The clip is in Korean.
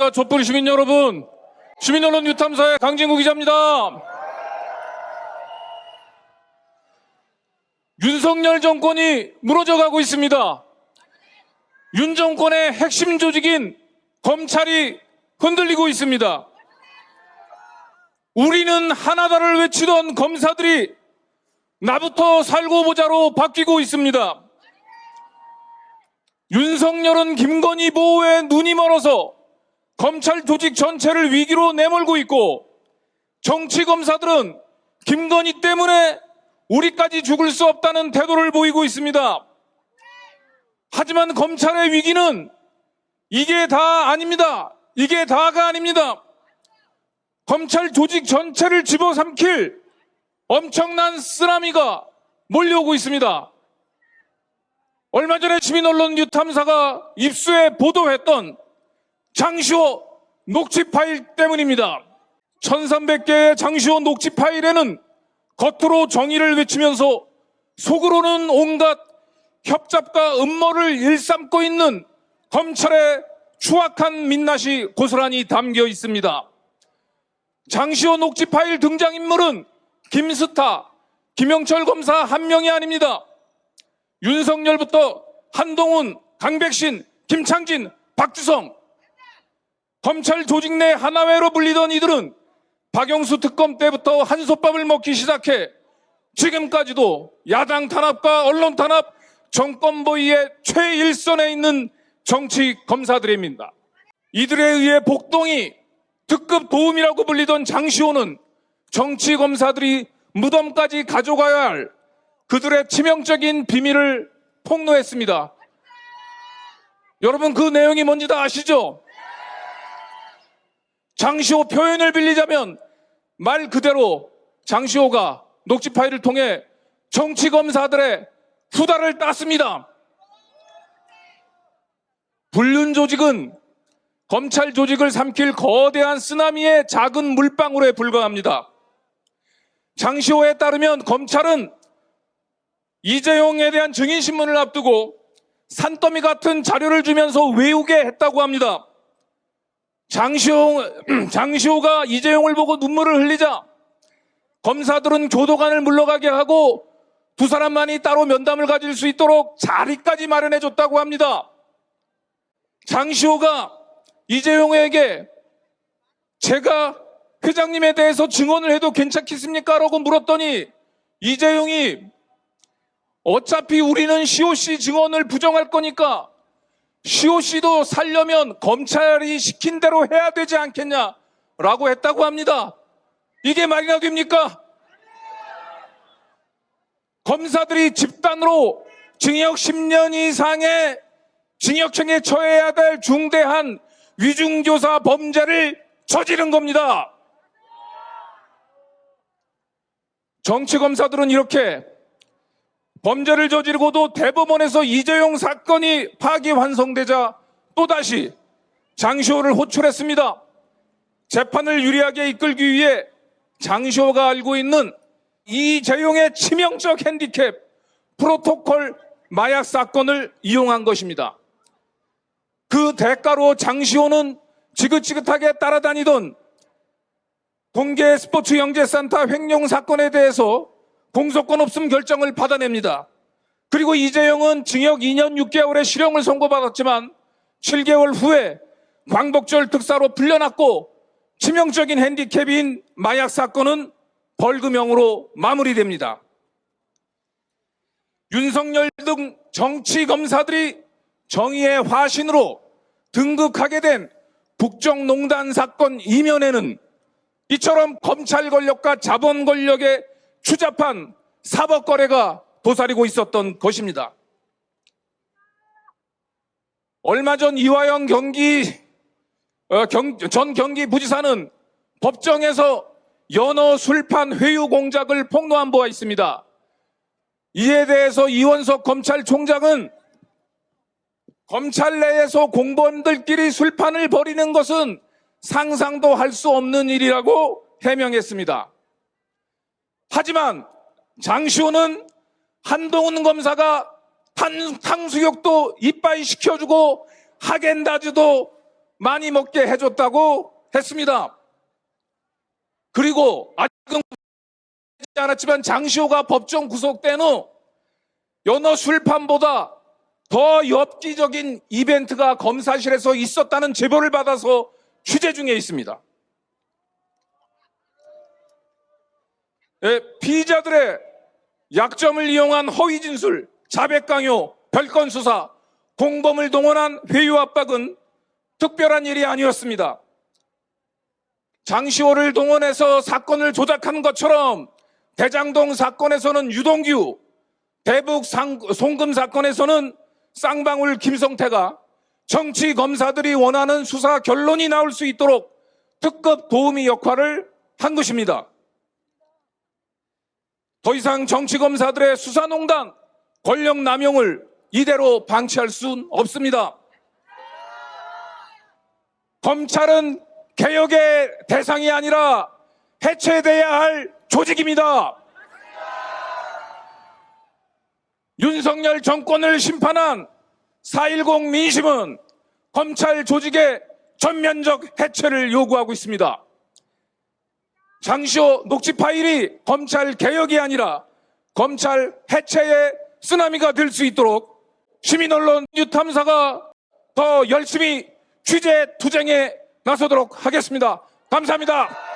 촛불 시민 여러분, 시민언론 뉴탐사의 강진구 기자입니다. 윤석열 정권이 무너져가고 있습니다. 윤 정권의 핵심 조직인 검찰이 흔들리고 있습니다. 우리는 하나다를 외치던 검사들이 나부터 살고 보자로 바뀌고 있습니다. 윤석열은 김건희 보호에 눈이 멀어서 검찰 조직 전체를 위기로 내몰고 있고, 정치검사들은 김건희 때문에 우리까지 죽을 수 없다는 태도를 보이고 있습니다. 하지만 검찰의 위기는 이게 다 아닙니다. 이게 다가 아닙니다. 검찰 조직 전체를 집어삼킬 엄청난 쓰나미가 몰려오고 있습니다. 얼마 전에 시민언론 뉴탐사가 입수해 보도했던 장시호 녹취 파일 때문입니다. 1300개의 장시호 녹취 파일에는 겉으로 정의를 외치면서 속으로는 온갖 협잡과 음모를 일삼고 있는 검찰의 추악한 민낯이 고스란히 담겨 있습니다. 장시호 녹취 파일 등장인물은 김스타, 김영철 검사 한 명이 아닙니다. 윤석열부터 한동훈, 강백신, 김창진, 박주성, 검찰 조직 내 하나회로 불리던 이들은 박영수 특검 때부터 한솥밥을 먹기 시작해 지금까지도 야당 탄압과 언론 탄압, 정권 보위의 최일선에 있는 정치 검사들입니다. 이들에 의해 복동이 특급 도움이라고 불리던 장시호는 정치 검사들이 무덤까지 가져가야 할 그들의 치명적인 비밀을 폭로했습니다. 여러분, 그 내용이 뭔지 다 아시죠? 장시호 표현을 빌리자면 말 그대로 장시호가 녹취 파일을 통해 정치 검사들의 후다를 땄습니다. 불륜 조직은 검찰 조직을 삼킬 거대한 쓰나미의 작은 물방울에 불과합니다. 장시호에 따르면 검찰은 이재용에 대한 증인신문을 앞두고 산더미 같은 자료를 주면서 외우게 했다고 합니다. 장시호가 이재용을 보고 눈물을 흘리자 검사들은 교도관을 물러가게 하고 두 사람만이 따로 면담을 가질 수 있도록 자리까지 마련해 줬다고 합니다. 장시호가 이재용에게 제가 회장님에 대해서 증언을 해도 괜찮겠습니까? 라고 물었더니 이재용이 어차피 우리는 시호씨 증언을 부정할 거니까 시호씨도 살려면 검찰이 시킨 대로 해야 되지 않겠냐 라고 했다고 합니다. 이게 말이나 됩니까? 검사들이 집단으로 징역 10년 이상의 징역형에 처해야 될 중대한 위중조사 범죄를 저지른 겁니다. 정치검사들은 이렇게 범죄를 저지르고도 대법원에서 이재용 사건이 파기환송되자 또다시 장시호를 호출했습니다. 재판을 유리하게 이끌기 위해 장시호가 알고 있는 이재용의 치명적 핸디캡 프로토콜 마약 사건을 이용한 것입니다. 그 대가로 장시호는 지긋지긋하게 따라다니던 동계 스포츠 영재센터 횡령 사건에 대해서 공소권 없음 결정을 받아냅니다. 그리고 이재용은 징역 2년 6개월의 실형을 선고받았지만 7개월 후에 광복절 특사로 풀려났고 치명적인 핸디캡인 마약 사건은 벌금형으로 마무리됩니다. 윤석열 등 정치 검사들이 정의의 화신으로 등극하게 된 국정농단 사건 이면에는 이처럼 검찰 권력과 자본 권력의 추잡한 사법 거래가 도사리고 있었던 것입니다. 얼마 전 이화영 전 경기부지사는 법정에서 연어 술판 회유 공작을 폭로한 바가 있습니다. 이에 대해서 이원석 검찰총장은 검찰 내에서 공무원들끼리 술판을 벌이는 것은 상상도 할 수 없는 일이라고 해명했습니다. 하지만 장시호는 한동훈 검사가 탕수육도 이빠이 시켜주고 하겐다즈도 많이 먹게 해줬다고 했습니다. 그리고 아직은 않았지만 장시호가 법정 구속된 후 연어 술판보다 더 엽기적인 이벤트가 검사실에서 있었다는 제보를 받아서 취재 중에 있습니다. 피의자들의 약점을 이용한 허위 진술, 자백 강요, 별건 수사, 공범을 동원한 회유 압박은 특별한 일이 아니었습니다. 장시호를 동원해서 사건을 조작한 것처럼 대장동 사건에서는 유동규, 대북 송금 사건에서는 쌍방울 김성태가 정치 검사들이 원하는 수사 결론이 나올 수 있도록 특급 도우미 역할을 한 것입니다. 더 이상 정치 검사들의 수사농단, 권력 남용을 이대로 방치할 수는 없습니다. 검찰은 개혁의 대상이 아니라 해체돼야 할 조직입니다. 윤석열 정권을 심판한 4.10 민심은 검찰 조직의 전면적 해체를 요구하고 있습니다. 장시호 녹취 파일이 검찰 개혁이 아니라 검찰 해체의 쓰나미가 될 수 있도록 시민언론 뉴탐사가 더 열심히 취재 투쟁에 나서도록 하겠습니다. 감사합니다.